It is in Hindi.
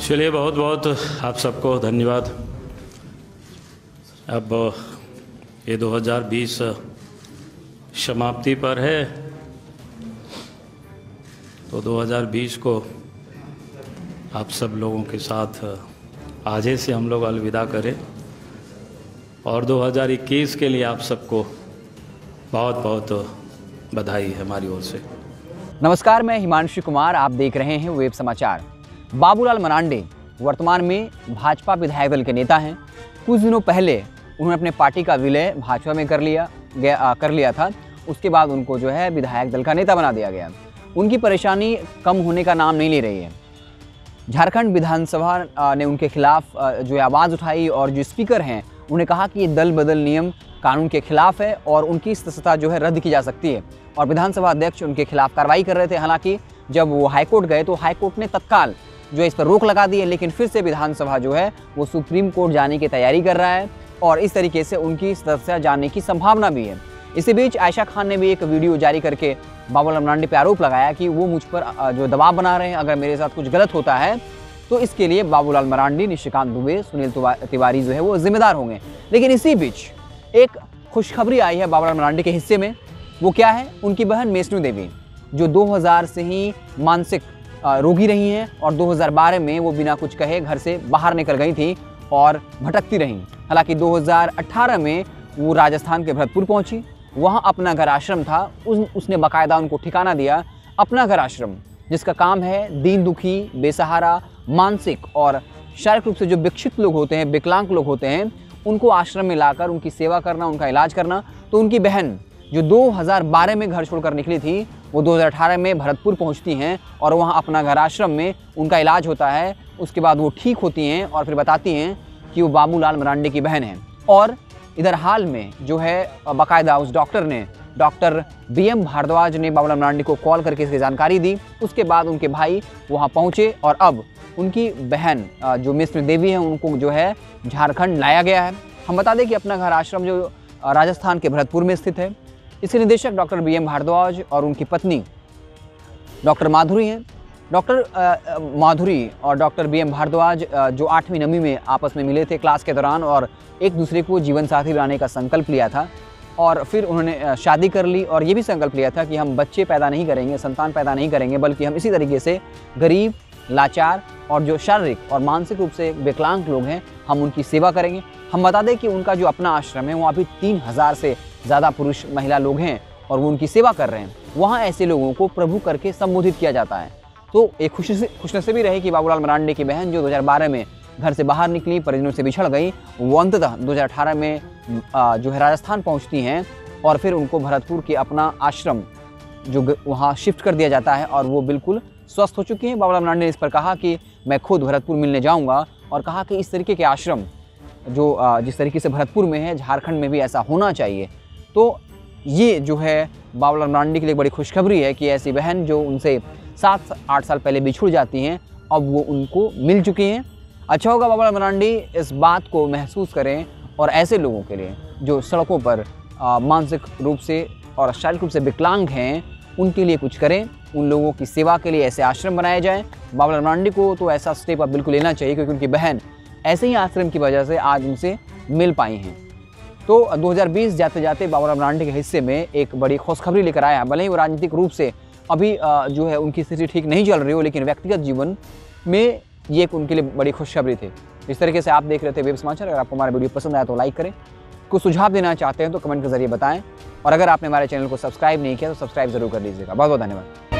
चलिए, बहुत बहुत आप सबको धन्यवाद। अब ये 2020 समाप्ति पर है, तो 2020 को आप सब लोगों के साथ आज ही से हम लोग अलविदा करें और 2021 के लिए आप सबको बहुत बहुत बधाई है हमारी ओर से। नमस्कार, मैं हिमांशु कुमार, आप देख रहे हैं वेब समाचार। बाबूलाल मरांडी वर्तमान में भाजपा विधायक दल के नेता हैं। कुछ दिनों पहले उन्होंने अपने पार्टी का विलय भाजपा में कर लिया था। उसके बाद उनको जो है विधायक दल का नेता बना दिया गया। उनकी परेशानी कम होने का नाम नहीं ले रही है। झारखंड विधानसभा ने उनके खिलाफ जो आवाज़ उठाई और जो स्पीकर हैं उन्होंने कहा कि ये दल बदल नियम कानून के खिलाफ है और उनकी सदस्यता जो है रद्द की जा सकती है। और विधानसभा अध्यक्ष उनके खिलाफ कार्रवाई कर रहे थे। हालांकि जब वो हाईकोर्ट गए तो हाईकोर्ट ने तत्काल जो है इस पर रोक लगा दी है, लेकिन फिर से विधानसभा जो है वो सुप्रीम कोर्ट जाने की तैयारी कर रहा है और इस तरीके से उनकी सदस्यता जाने की संभावना भी है। इसी बीच आयशा खान ने भी एक वीडियो जारी करके बाबूलाल मरांडी पर आरोप लगाया कि वो मुझ पर जो दबाव बना रहे हैं, अगर मेरे साथ कुछ गलत होता है तो इसके लिए बाबूलाल मरांडी, निशिकांत दुबे, सुनील तिवारी जो है वो जिम्मेदार होंगे। लेकिन इसी बीच एक खुशखबरी आई है बाबूलाल मरांडी के हिस्से में। वो क्या है? उनकी बहन मेसनू देवी, जो 2000 से ही मानसिक रोगी रही हैं और 2012 में वो बिना कुछ कहे घर से बाहर निकल गई थी और भटकती रहीं। हालांकि 2018 में वो राजस्थान के भरतपुर पहुंची। वहां अपना घर आश्रम था। उसने बाकायदा उनको ठिकाना दिया, अपना घर आश्रम, जिसका काम है दीन दुखी, बेसहारा, मानसिक और शारीरिक रूप से जो विक्षिप्त लोग होते हैं, विकलांग लोग होते हैं, उनको आश्रम में लाकर उनकी सेवा करना, उनका इलाज करना। तो उनकी बहन जो 2012 में घर छोड़कर निकली थी, वो 2018 में भरतपुर पहुंचती हैं और वहां अपना घर आश्रम में उनका इलाज होता है। उसके बाद वो ठीक होती हैं और फिर बताती हैं कि वो बाबूलाल मरांडी की बहन है। और इधर हाल में जो है बाकायदा उस डॉक्टर BM भारद्वाज ने बाबूलाल मरांडी को कॉल करके इसकी जानकारी दी। उसके बाद उनके भाई वहाँ पहुँचे और अब उनकी बहन जो मेसनू देवी हैं उनको जो है झारखंड लाया गया है। हम बता दें कि अपना घर आश्रम जो राजस्थान के भरतपुर में स्थित है। इसके निदेशक डॉक्टर BM भारद्वाज और उनकी पत्नी डॉक्टर माधुरी हैं। डॉक्टर माधुरी और डॉक्टर BM भारद्वाज जो 8वीं 9वीं में आपस में मिले थे क्लास के दौरान और एक दूसरे को जीवन साथी बनाने का संकल्प लिया था और फिर उन्होंने शादी कर ली और ये भी संकल्प लिया था कि हम बच्चे पैदा नहीं करेंगे, संतान पैदा नहीं करेंगे, बल्कि हम इसी तरीके से गरीब, लाचार और जो शारीरिक और मानसिक रूप से विकलांग लोग हैं हम उनकी सेवा करेंगे। हम बता दें कि उनका जो अपना आश्रम है वहाँ अभी 3000 से ज़्यादा पुरुष महिला लोग हैं और वो उनकी सेवा कर रहे हैं। वहाँ ऐसे लोगों को प्रभु करके संबोधित किया जाता है। तो एक खुशनसीबी रही कि बाबूलाल मरांडी की बहन जो 2012 में घर से बाहर निकली, परिजनों से बिछड़ गई, वो अंततः 2018 में जो है राजस्थान पहुँचती हैं और फिर उनको भरतपुर के अपना आश्रम जो वहाँ शिफ्ट कर दिया जाता है और वो बिल्कुल स्वस्थ हो चुकी हैं। बाबूलाल मरांडी ने इस पर कहा कि मैं खुद भरतपुर मिलने जाऊँगा और कहा कि इस तरीके के आश्रम जो जिस तरीके से भरतपुर में है, झारखंड में भी ऐसा होना चाहिए। तो ये जो है बाबूलाल मरांडी के लिए बड़ी खुशखबरी है कि ऐसी बहन जो उनसे 7-8 साल पहले बिछुड़ जाती हैं, अब वो उनको मिल चुकी हैं। अच्छा होगा बाबूलाल मरांडी इस बात को महसूस करें और ऐसे लोगों के लिए जो सड़कों पर मानसिक रूप से और शारीरिक रूप से विकलांग हैं, उनके लिए कुछ करें। उन लोगों की सेवा के लिए ऐसे आश्रम बनाए जाएँ। बाबूलाल मरांडी को तो ऐसा स्टेप अब बिल्कुल लेना चाहिए, क्योंकि उनकी बहन ऐसे ही आश्रम की वजह से आज उनसे मिल पाई हैं। तो 2020 जाते जाते बाबूलाल मरांडी के हिस्से में एक बड़ी खुशखबरी लेकर आया। भले ही वो राजनीतिक रूप से अभी जो है उनकी स्थिति ठीक नहीं चल रही हो, लेकिन व्यक्तिगत जीवन में ये एक उनके लिए बड़ी खुशखबरी थी। इस तरीके से आप देख रहे थे वेब समाचार। अगर आपको हमारा वीडियो पसंद आया तो लाइक करें, कुछ सुझाव देना चाहते हैं तो कमेंट के जरिए बताएं और अगर आपने हमारे चैनल को सब्सक्राइब नहीं किया तो सब्सक्राइब जरूर कर लीजिएगा। बहुत बहुत धन्यवाद।